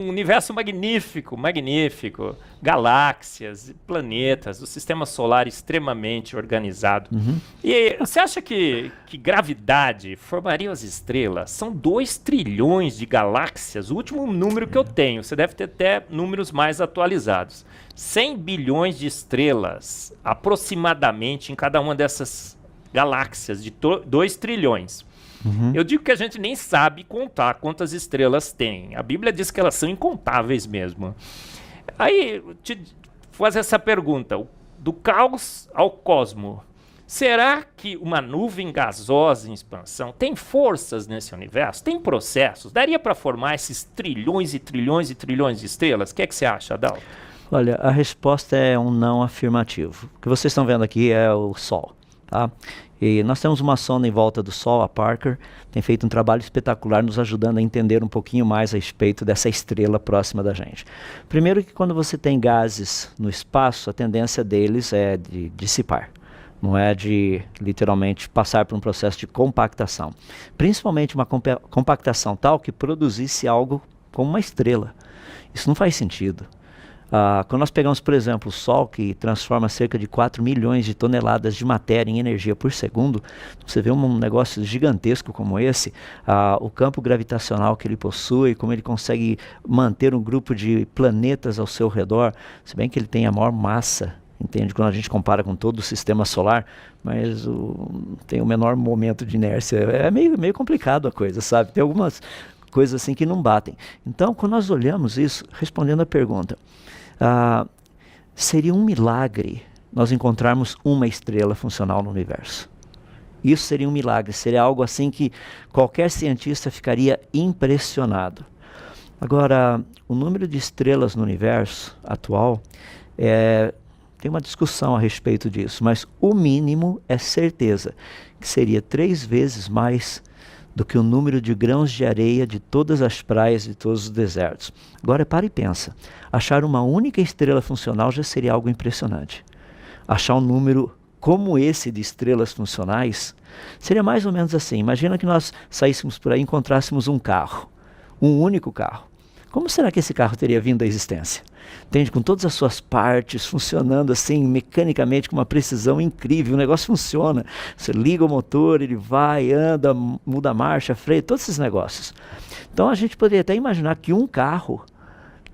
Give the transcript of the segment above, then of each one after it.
Um universo magnífico, magnífico. Galáxias, planetas, o sistema solar extremamente organizado. Uhum. E você acha que gravidade formaria as estrelas? São 2 trilhões de galáxias, o último número que eu tenho. Você deve ter até números mais atualizados. 100 bilhões de estrelas, aproximadamente, em cada uma dessas galáxias, de 2 trilhões. Uhum. Eu digo que a gente nem sabe contar quantas estrelas tem. A Bíblia diz que elas são incontáveis mesmo. Aí, te fazer essa pergunta: do caos ao cosmo, será que uma nuvem gasosa em expansão tem forças nesse universo? Tem processos? Daria para formar esses trilhões e trilhões e trilhões de estrelas? O que é que você acha, Adalto? Olha, a resposta é um não afirmativo. O que vocês estão vendo aqui é o Sol, tá? E nós temos uma sonda em volta do Sol, a Parker, tem feito um trabalho espetacular nos ajudando a entender um pouquinho mais a respeito dessa estrela próxima da gente. Primeiro que quando você tem gases no espaço, a tendência deles é de dissipar. Não é de, literalmente, passar por um processo de compactação. Principalmente uma compactação tal que produzisse algo como uma estrela. Isso não faz sentido. Quando nós pegamos, por exemplo, o Sol, que transforma cerca de 4 milhões de toneladas de matéria em energia por segundo, você vê um negócio gigantesco como esse, o campo gravitacional que ele possui, como ele consegue manter um grupo de planetas ao seu redor, se bem que ele tem a maior massa, entende? Quando a gente compara com todo o sistema solar, mas tem o menor momento de inércia. É meio complicado a coisa, sabe? Tem algumas coisas assim que não batem. Então, quando nós olhamos isso, respondendo a pergunta, seria um milagre nós encontrarmos uma estrela funcional no universo. Isso seria um milagre, seria algo assim que qualquer cientista ficaria impressionado. Agora, o número de estrelas no universo atual, tem uma discussão a respeito disso, mas o mínimo é certeza que seria 3 vezes mais do que o número de grãos de areia de todas as praias de todos os desertos. Agora para e pensa, achar uma única estrela funcional já seria algo impressionante. Achar um número como esse de estrelas funcionais seria mais ou menos assim. Imagina que nós saíssemos por aí e encontrássemos um carro, um único carro. Como será que esse carro teria vindo à existência? Entende? Com todas as suas partes funcionando assim, mecanicamente, com uma precisão incrível. O negócio funciona. Você liga o motor, ele vai, anda, muda a marcha, freio, todos esses negócios. Então a gente poderia até imaginar que um carro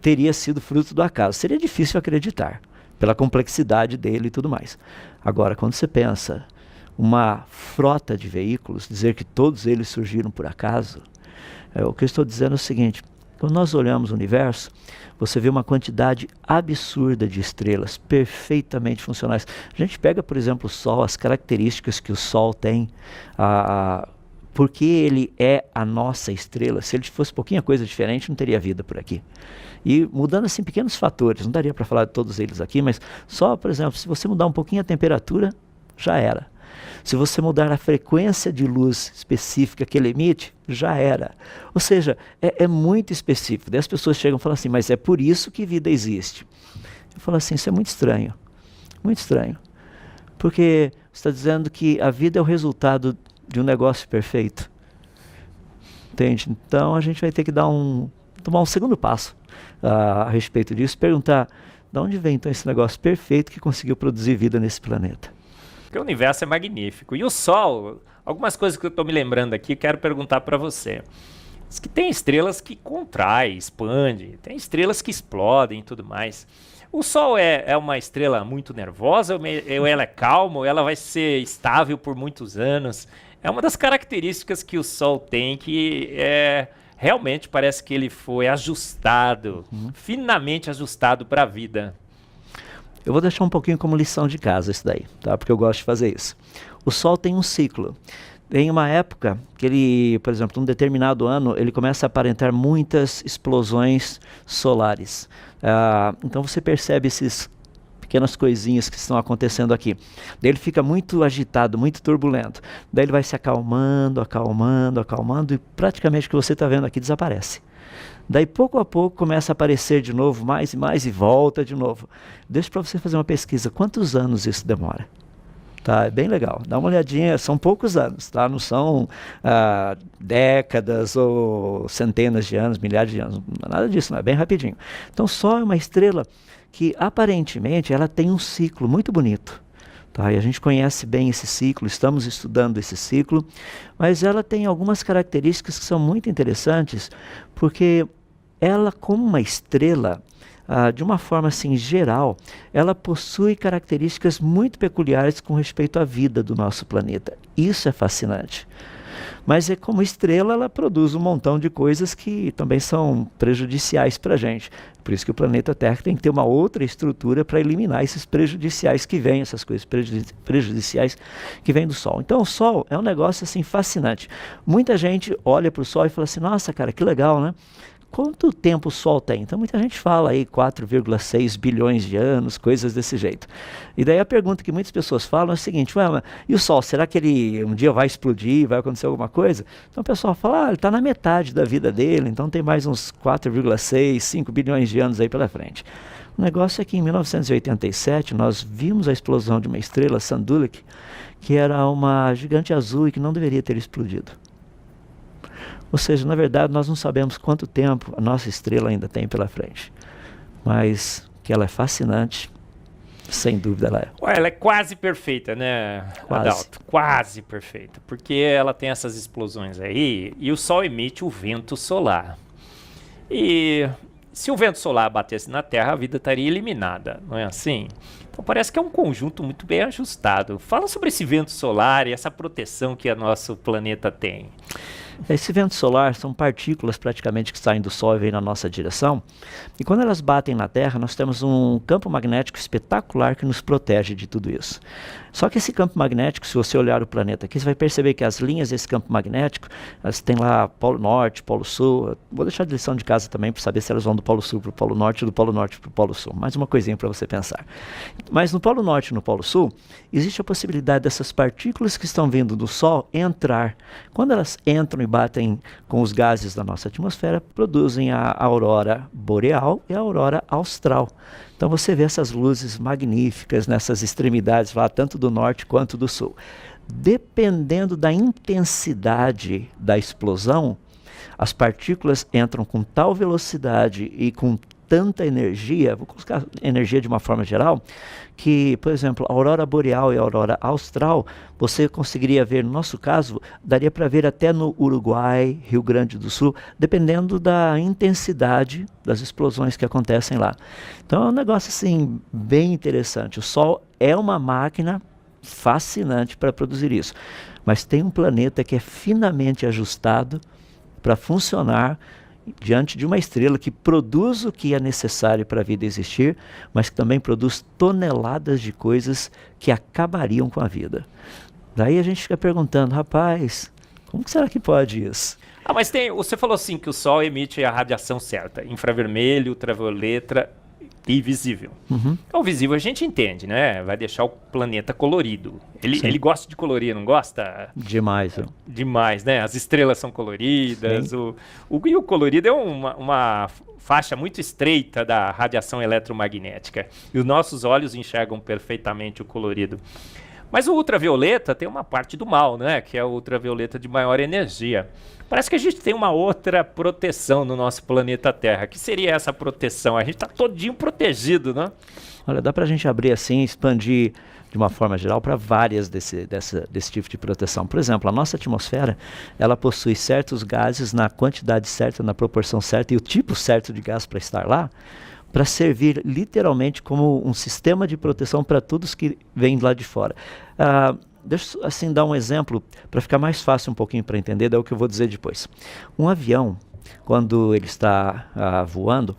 teria sido fruto do acaso. Seria difícil acreditar, pela complexidade dele e tudo mais. Agora, quando você pensa uma frota de veículos, dizer que todos eles surgiram por acaso, o que eu estou dizendo é o seguinte: quando nós olhamos o universo, você vê uma quantidade absurda de estrelas perfeitamente funcionais. A gente pega, por exemplo, o Sol, as características que o Sol tem, porque ele é a nossa estrela. Se ele fosse pouquinha coisa diferente, não teria vida por aqui. E mudando assim pequenos fatores, não daria para falar de todos eles aqui, mas só, por exemplo, se você mudar um pouquinho a temperatura, já era. Se você mudar a frequência de luz específica que ele emite, já era. Ou seja, é muito específico. Daí as pessoas chegam e falam assim, mas é por isso que vida existe. Eu falo assim, isso é muito estranho. Muito estranho. Porque você está dizendo que a vida é o resultado de um negócio perfeito. Entende? Então a gente vai ter que tomar um segundo passo a respeito disso, perguntar, de onde vem então esse negócio perfeito que conseguiu produzir vida nesse planeta? Porque o universo é magnífico. E o Sol, algumas coisas que eu estou me lembrando aqui, quero perguntar para você. Diz que tem estrelas que contraem, expandem, tem estrelas que explodem e tudo mais. O Sol é uma estrela muito nervosa, ou ela é calma, ou ela vai ser estável por muitos anos? É uma das características que o Sol tem, que realmente parece que ele foi ajustado, finamente ajustado para a vida. Eu vou deixar um pouquinho como lição de casa isso daí, tá? Porque eu gosto de fazer isso. O Sol tem um ciclo. Tem uma época que ele, por exemplo, num determinado ano, ele começa a aparentar muitas explosões solares. Então você percebe essas pequenas coisinhas que estão acontecendo aqui. Daí ele fica muito agitado, muito turbulento. Daí ele vai se acalmando, acalmando, acalmando e praticamente o que você está vendo aqui desaparece. Daí pouco a pouco começa a aparecer de novo, mais e volta de novo. Deixa para você fazer uma pesquisa. Quantos anos isso demora? Tá, é bem legal. Dá uma olhadinha, são poucos anos, tá? Não são décadas ou centenas de anos, milhares de anos, nada disso, não é bem rapidinho. Então, o Sol é uma estrela que aparentemente ela tem um ciclo muito bonito. Tá, e a gente conhece bem esse ciclo, estamos estudando esse ciclo, mas ela tem algumas características que são muito interessantes, porque ela, como uma estrela, de uma forma assim geral, ela possui características muito peculiares com respeito à vida do nosso planeta. Isso é fascinante. Mas como estrela, ela produz um montão de coisas que também são prejudiciais para a gente. Por isso que o planeta Terra tem que ter uma outra estrutura para eliminar esses prejudiciais que vêm, essas coisas prejudiciais que vêm do Sol. Então o Sol é um negócio assim fascinante. Muita gente olha para o Sol e fala assim, nossa cara, que legal, né? Quanto tempo o Sol tem? Então muita gente fala aí 4,6 bilhões de anos, coisas desse jeito. E daí a pergunta que muitas pessoas falam é a seguinte, ué, mas e o Sol, será que ele um dia vai explodir, vai acontecer alguma coisa? Então o pessoal fala, ele está na metade da vida dele, então tem mais uns 4,6, 5 bilhões de anos aí pela frente. O negócio é que em 1987 nós vimos a explosão de uma estrela, Sandulik, que era uma gigante azul e que não deveria ter explodido. Ou seja, na verdade, nós não sabemos quanto tempo a nossa estrela ainda tem pela frente. Mas que ela é fascinante, sem dúvida ela é. Ué, ela é quase perfeita, né, Quase. Adalto? Quase perfeita. Porque ela tem essas explosões aí e o Sol emite o vento solar. E se o vento solar batesse na Terra, a vida estaria eliminada, não é assim? Então parece que é um conjunto muito bem ajustado. Fala sobre esse vento solar e essa proteção que o nosso planeta tem. Esse vento solar são partículas praticamente que saem do Sol e vêm na nossa direção. E quando elas batem na Terra, nós temos um campo magnético espetacular que nos protege de tudo isso. Só que esse campo magnético, se você olhar o planeta aqui, você vai perceber que as linhas desse campo magnético, elas têm lá Polo Norte, Polo Sul. Vou deixar de lição de casa também para saber se elas vão do Polo Sul para o Polo Norte ou do Polo Norte para o Polo Sul. Mais uma coisinha para você pensar. Mas no Polo Norte e no Polo Sul, existe a possibilidade dessas partículas que estão vindo do Sol entrar. Quando elas entram e batem com os gases da nossa atmosfera, produzem a aurora boreal e a aurora austral. Então você vê essas luzes magníficas nessas extremidades lá, tanto do norte quanto do sul. Dependendo da intensidade da explosão, as partículas entram com tal velocidade e com tanta energia, vou colocar energia de uma forma geral, que, por exemplo, a aurora boreal e a aurora austral, você conseguiria ver, no nosso caso, daria para ver até no Uruguai, Rio Grande do Sul, dependendo da intensidade das explosões que acontecem lá. Então é um negócio assim, bem interessante. O Sol é uma máquina fascinante para produzir isso, mas tem um planeta que é finamente ajustado para funcionar diante de uma estrela que produz o que é necessário para a vida existir, mas que também produz toneladas de coisas que acabariam com a vida. Daí a gente fica perguntando, rapaz, como que será que pode isso? Ah, mas você falou assim que o Sol emite a radiação certa, infravermelho, ultravioleta e visível. Uhum. Então, o visível a gente entende, né? Vai deixar o planeta colorido. Ele gosta de colorir, não gosta? Demais. Demais, né? As estrelas são coloridas. E o colorido é uma faixa muito estreita da radiação eletromagnética. E os nossos olhos enxergam perfeitamente o colorido. Mas o ultravioleta tem uma parte do mal, né? Que é o ultravioleta de maior energia. Parece que a gente tem uma outra proteção no nosso planeta Terra. Que seria essa proteção? A gente está todinho protegido, né? Olha, dá para a gente abrir assim, expandir de uma forma geral para várias desse tipo de proteção. Por exemplo, a nossa atmosfera, ela possui certos gases na quantidade certa, na proporção certa e o tipo certo de gás para estar lá, para servir literalmente como um sistema de proteção para todos que vêm lá de fora. Deixa eu assim dar um exemplo para ficar mais fácil um pouquinho para entender, é o que eu vou dizer depois. Um avião, quando ele está voando,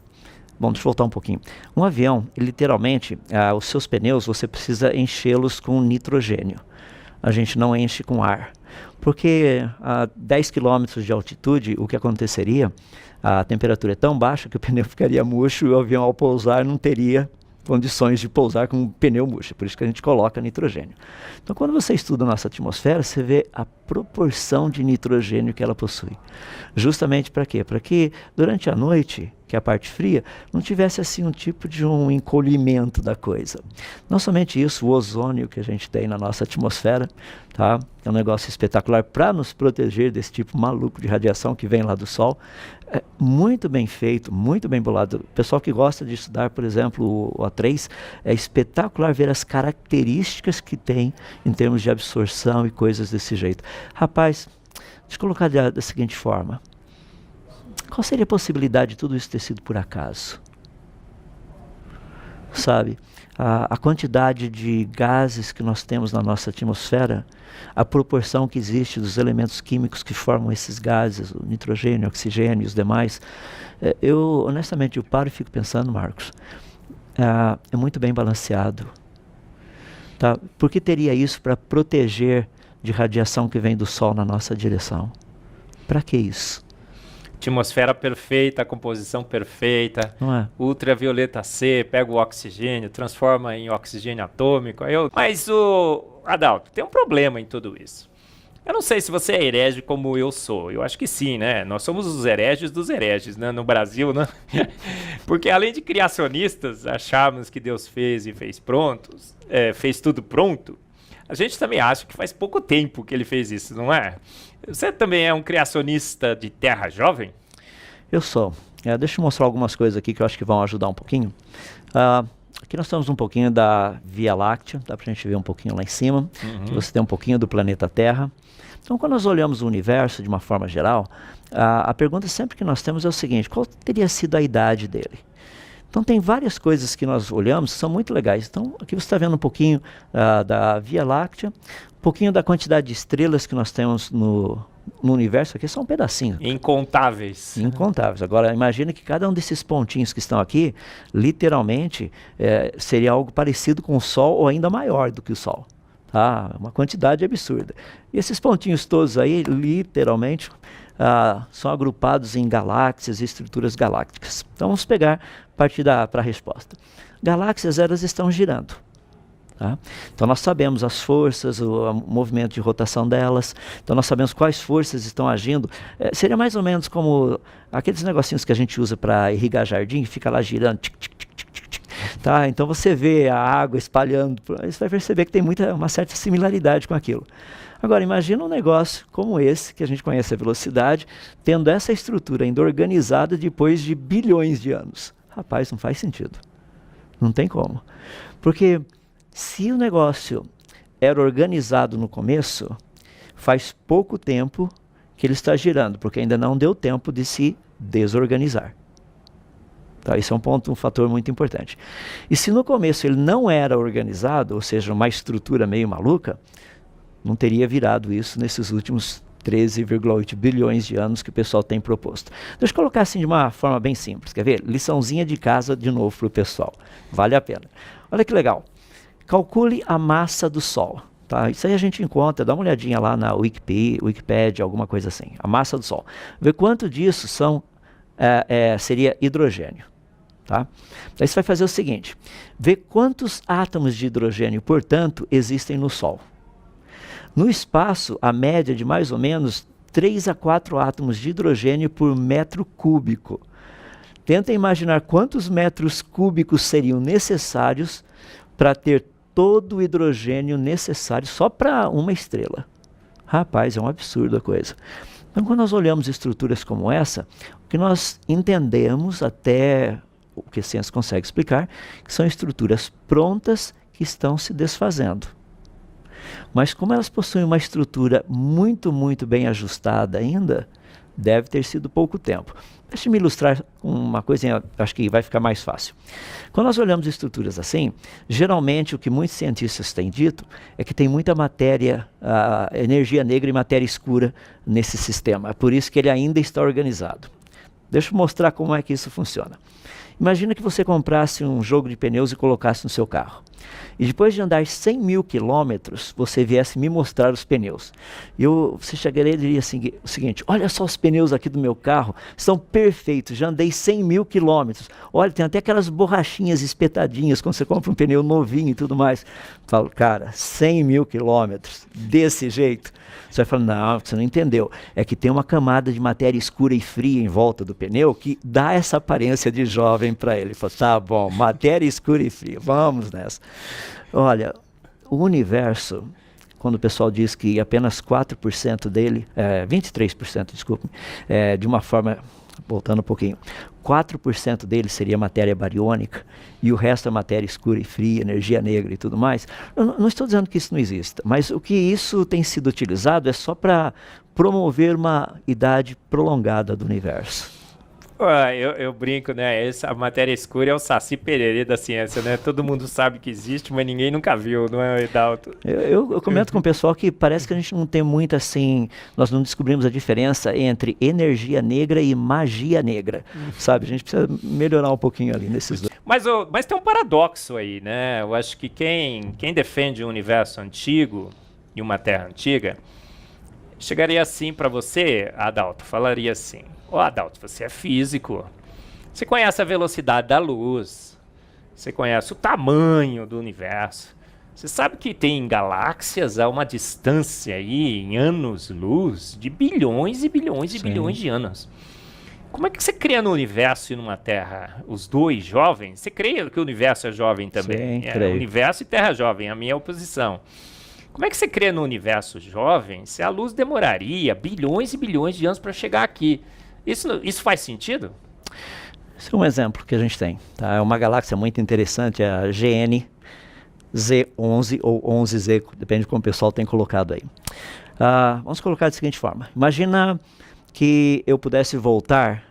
bom, deixa eu voltar um pouquinho. Um avião, literalmente, os seus pneus, você precisa enchê-los com nitrogênio. A gente não enche com ar. Porque a 10 km de altitude, o que aconteceria? A temperatura é tão baixa que o pneu ficaria murcho e o avião, ao pousar, não teria condições de pousar com um pneu murcho. Por isso que a gente coloca nitrogênio. Então, quando você estuda a nossa atmosfera, você vê a proporção de nitrogênio que ela possui. Justamente para quê? Para que durante a noite que é a parte fria, não tivesse assim um tipo de um encolhimento da coisa. Não somente isso, o ozônio que a gente tem na nossa atmosfera, tá? É um negócio espetacular para nos proteger desse tipo maluco de radiação que vem lá do Sol. É muito bem feito, muito bem bolado. O pessoal que gosta de estudar, por exemplo, o O3, é espetacular ver as características que tem em termos de absorção e coisas desse jeito. Rapaz, deixa eu colocar da seguinte forma. Qual seria a possibilidade de tudo isso ter sido por acaso? Sabe, a quantidade de gases que nós temos na nossa atmosfera, a proporção que existe dos elementos químicos que formam esses gases, o nitrogênio, o oxigênio e os demais, honestamente, eu paro e fico pensando, Marcos, é muito bem balanceado. Tá? Por que teria isso para proteger de radiação que vem do Sol na nossa direção? Para que isso? Atmosfera perfeita, composição perfeita, Não é? ultravioleta C, pega o oxigênio, transforma em oxigênio atômico. Mas, Adalto, tem um problema em tudo isso. Eu não sei se você é herege como eu sou. Eu acho que sim, né? Nós somos os hereges dos hereges, né? No Brasil, né? Porque além de criacionistas, acharmos que Deus fez e fez fez tudo pronto, a gente também acha que faz pouco tempo que ele fez isso, não é? Você também é um criacionista de terra jovem? Eu sou. Deixa eu mostrar algumas coisas aqui que eu acho que vão ajudar um pouquinho. Aqui nós temos um pouquinho da Via Láctea, dá para a gente ver um pouquinho lá em cima. Que você tem um pouquinho do planeta Terra. Então, quando nós olhamos o universo de uma forma geral, a pergunta sempre que nós temos é o seguinte: qual teria sido a idade dele? Então tem várias coisas que nós olhamos que são muito legais. Então aqui você está vendo um pouquinho da Via Láctea, um pouquinho da quantidade de estrelas que nós temos no universo. Aqui é só um pedacinho. Incontáveis. Incontáveis. Agora imagine que cada um desses pontinhos que estão aqui, literalmente, seria algo parecido com o Sol ou ainda maior do que o Sol. Tá? Uma quantidade absurda. E esses pontinhos todos aí, literalmente, são agrupados em galáxias e estruturas galácticas. Então vamos pegar partir para a resposta. Galáxias, elas estão girando. Tá? Então nós sabemos as forças, o movimento de rotação delas, então nós sabemos quais forças estão agindo. Seria mais ou menos como aqueles negocinhos que a gente usa para irrigar jardim, que fica lá girando, tic, tic, tic, tic, tic. Tá? Então você vê a água espalhando, você vai perceber que tem uma certa similaridade com aquilo. Agora, imagina um negócio como esse, que a gente conhece a velocidade, tendo essa estrutura ainda organizada depois de bilhões de anos. Rapaz, não faz sentido. Não tem como. Porque se o negócio era organizado no começo, faz pouco tempo que ele está girando, porque ainda não deu tempo de se desorganizar. Tá? Isso é um fator muito importante. E se no começo ele não era organizado, ou seja, uma estrutura meio maluca, não teria virado isso nesses últimos 13,8 bilhões de anos que o pessoal tem proposto. Deixa eu colocar assim de uma forma bem simples. Quer ver? Liçãozinha de casa de novo para o pessoal. Vale a pena. Olha que legal. Calcule a massa do Sol. Tá? Isso aí a gente encontra, dá uma olhadinha lá na Wikipedia, alguma coisa assim. A massa do Sol. Vê quanto disso seria hidrogênio. Tá? Daí você vai fazer o seguinte. Vê quantos átomos de hidrogênio, portanto, existem no Sol. No espaço, a média de mais ou menos 3 a 4 átomos de hidrogênio por metro cúbico. Tenta imaginar quantos metros cúbicos seriam necessários para ter todo o hidrogênio necessário só para uma estrela. Rapaz, é um absurdo a coisa. Então, quando nós olhamos estruturas como essa, o que nós entendemos, até o que a ciência consegue explicar, que são estruturas prontas que estão se desfazendo. Mas como elas possuem uma estrutura muito, muito bem ajustada ainda, deve ter sido pouco tempo. Deixa eu me ilustrar uma coisinha, acho que vai ficar mais fácil. Quando nós olhamos estruturas assim, geralmente o que muitos cientistas têm dito é que tem muita matéria, energia negra e matéria escura nesse sistema. É por isso que ele ainda está organizado. Deixa eu mostrar como é que isso funciona. Imagina que você comprasse um jogo de pneus e colocasse no seu carro. e depois de andar 100 mil quilômetros, você viesse me mostrar os pneus. Você chegaria e diria assim, o seguinte: olha só os pneus aqui do meu carro, são perfeitos, já andei 100 mil quilômetros. Olha, tem até aquelas borrachinhas espetadinhas quando você compra um pneu novinho e tudo mais. Eu falo, cara, 100 mil quilômetros, desse jeito. Você vai falar, não, você não entendeu. É que tem uma camada de matéria escura e fria em volta do pneu que dá essa aparência de jovem para ele. Ele falou, tá bom, matéria escura e fria, vamos nessa. Olha, o universo, quando o pessoal diz que apenas 4% dele, 23%, desculpe, de uma forma, voltando um pouquinho, 4% dele seria matéria bariônica e o resto é matéria escura e fria, energia negra e tudo mais. Eu não estou dizendo que isso não exista, mas o que isso tem sido utilizado é só para promover uma idade prolongada do universo. Eu brinco, né? A matéria escura é o Saci Pererê da ciência, né? Todo mundo sabe que existe, mas ninguém nunca viu, não é, Edalto? Eu comento com o pessoal que parece que a gente não tem muito assim, nós não descobrimos a diferença entre energia negra e magia negra, sabe? A gente precisa melhorar um pouquinho ali nesses dois. Mas tem um paradoxo aí, né? Eu acho que quem defende um universo antigo e uma Terra antiga, chegaria assim para você, Adalto, falaria assim: Adalto, você é físico, você conhece a velocidade da luz, você conhece o tamanho do universo, você sabe que tem galáxias a uma distância aí, em anos-luz, de bilhões e bilhões e bilhões de anos. Como é que você crê no universo e numa Terra, os dois jovens? Você crê que o universo é jovem também? Sim, creio. Universo e Terra jovem, a minha oposição. Como é que você crê no universo jovem se a luz demoraria bilhões e bilhões de anos para chegar aqui? Isso faz sentido? Esse é um exemplo que a gente tem. Tá? É uma galáxia muito interessante, é a GN Z11 ou 11Z, depende de como o pessoal tem colocado aí. Vamos colocar da seguinte forma. Imagina que eu pudesse voltar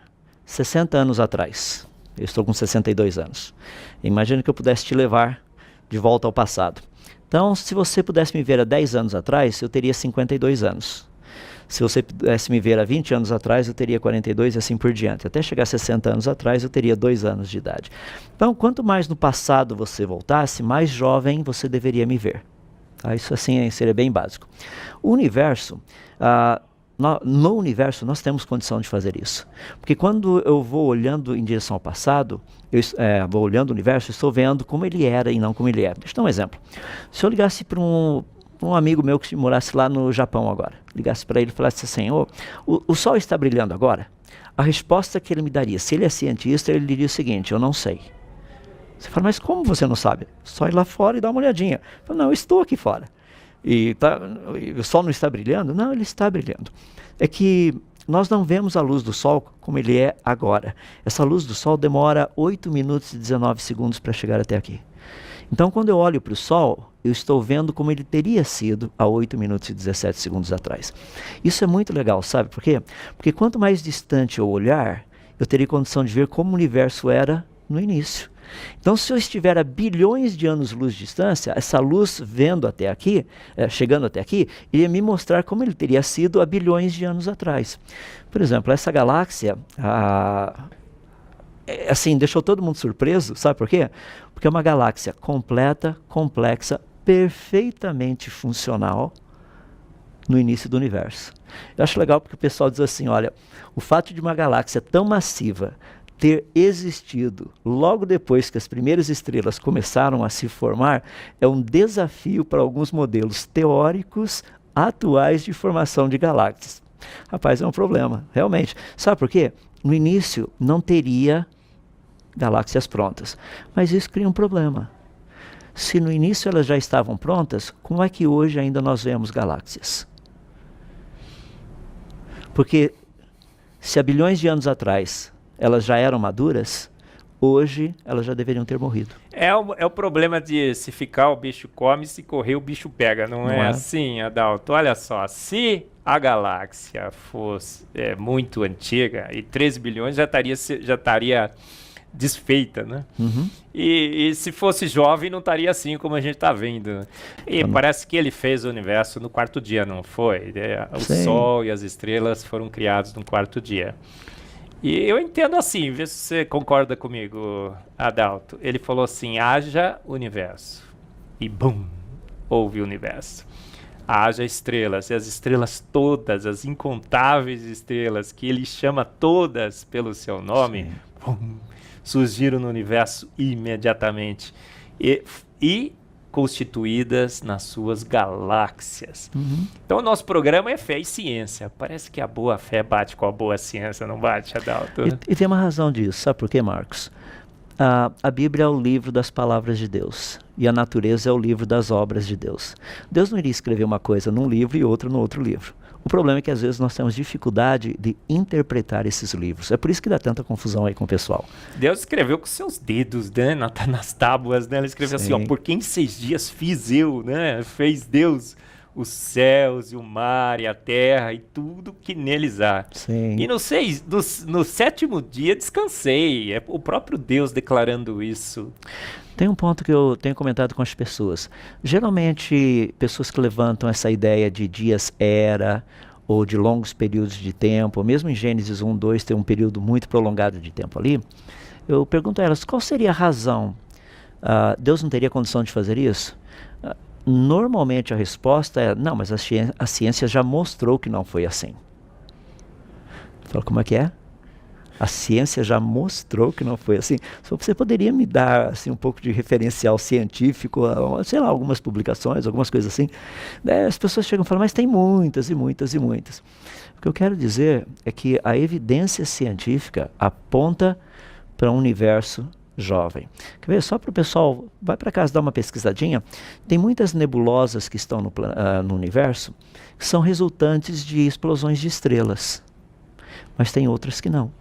60 anos atrás. Eu estou com 62 anos. Imagina que eu pudesse te levar de volta ao passado. Então, se você pudesse me ver há 10 anos atrás, eu teria 52 anos. Se você pudesse me ver há 20 anos atrás, eu teria 42 e assim por diante. Até chegar a 60 anos atrás, eu teria 2 anos de idade. Então, quanto mais no passado você voltasse, mais jovem você deveria me ver. Isso assim seria bem básico. O universo, no universo, nós temos condição de fazer isso. Porque quando eu vou olhando em direção ao passado, vou olhando o universo, estou vendo como ele era e não como ele é. Deixa eu dar um exemplo. Se eu ligasse para um amigo meu que morasse lá no Japão agora, ligasse para ele e falasse assim: o sol está brilhando agora? A resposta que ele me daria, se ele é cientista, ele diria o seguinte: eu não sei. Você fala, mas como você não sabe? Só ir lá fora e dar uma olhadinha. Eu falo, não, eu estou aqui fora. E o sol não está brilhando? Não, ele está brilhando. É que nós não vemos a luz do sol como ele é agora. Essa luz do sol demora 8 minutos e 19 segundos para chegar até aqui. Então, quando eu olho para o sol, eu estou vendo como ele teria sido há 8 minutos e 17 segundos atrás. Isso é muito legal, sabe por quê? Porque quanto mais distante eu olhar, eu teria condição de ver como o universo era no início. Então, se eu estiver a bilhões de anos-luz de distância, essa luz vendo até aqui, chegando até aqui, iria me mostrar como ele teria sido há bilhões de anos atrás. Por exemplo, essa galáxia, assim, deixou todo mundo surpreso, sabe por quê? Porque é uma galáxia completa, complexa, perfeitamente funcional no início do universo. Eu acho legal porque o pessoal diz assim, olha, o fato de uma galáxia tão massiva ter existido logo depois que as primeiras estrelas começaram a se formar é um desafio para alguns modelos teóricos atuais de formação de galáxias. Rapaz, é um problema, realmente. Sabe por quê? No início não teria galáxias prontas, mas isso cria um problema. Se no início elas já estavam prontas, como é que hoje ainda nós vemos galáxias? Porque se há bilhões de anos atrás elas já eram maduras, hoje elas já deveriam ter morrido. É o problema de se ficar o bicho come, se correr o bicho pega, não é assim, Adalto? Olha só, se a galáxia fosse muito antiga, e 13 bilhões já estaria desfeita, né? Uhum. E se fosse jovem, não estaria assim como a gente está vendo. E parece que ele fez o universo no quarto dia, não foi? O Sol e as estrelas foram criados no quarto dia. E eu entendo assim, vê se você concorda comigo, Adalto. Ele falou assim, haja universo. e bum, houve o universo. Haja estrelas, e as estrelas todas, as incontáveis estrelas, que ele chama todas pelo seu nome, bum, surgiram no universo imediatamente e constituídas nas suas galáxias. Então o nosso programa é fé e ciência. Parece que a boa fé bate com a boa ciência, não bate, Adalto? E tem uma razão disso, sabe por quê, Marcos? A Bíblia é o livro das palavras de Deus e a natureza é o livro das obras de Deus. Deus não iria escrever uma coisa num livro e outra no outro livro. O problema é que às vezes nós temos dificuldade de interpretar esses livros. É por isso que dá tanta confusão aí com o pessoal. Deus escreveu com seus dedos, né, nas tábuas, né? Ele escreveu assim, ó, porque em 6 dias fiz eu, né? Fez Deus os céus e o mar e a terra e tudo que neles há. Sim. E no 7º dia descansei. É o próprio Deus declarando isso. Tem um ponto que eu tenho comentado com as pessoas. Geralmente, pessoas que levantam essa ideia de dias era, ou de longos períodos de tempo, ou mesmo em Gênesis 1, 2 tem um período muito prolongado de tempo ali, eu pergunto a elas, qual seria a razão? Deus não teria condição de fazer isso? Normalmente a resposta é, não, mas a ciência já mostrou que não foi assim. Eu falo, como é que é? A ciência já mostrou que não foi assim. Você poderia me dar assim, um pouco de referencial científico, sei lá, algumas publicações, algumas coisas assim. As pessoas chegam e falam, mas tem muitas e muitas e muitas. O que eu quero dizer é que a evidência científica aponta para um universo jovem. Quer ver? Só para o pessoal, vai para casa dar uma pesquisadinha. Tem muitas nebulosas que estão no universo que são resultantes de explosões de estrelas. Mas tem outras que não.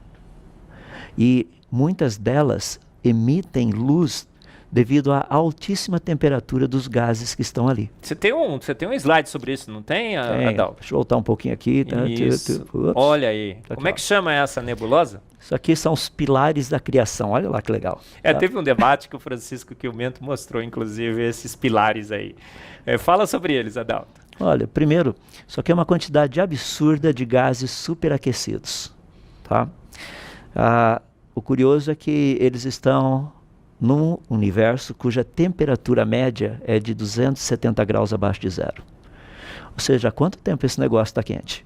E muitas delas emitem luz devido à altíssima temperatura dos gases que estão ali. Você tem um slide sobre isso, não tem, Adalto? Deixa eu voltar um pouquinho aqui. Isso. Olha aí. Como é que chama essa nebulosa? Isso aqui são os pilares da criação. Olha lá que legal. Teve um debate que o Francisco Quilmento mostrou, inclusive, esses pilares aí. Fala sobre eles, Adalto. Olha, primeiro, isso aqui é uma quantidade absurda de gases superaquecidos. Tá? O curioso é que eles estão num universo cuja temperatura média é de 270 graus abaixo de zero. Ou seja, há quanto tempo esse negócio está quente?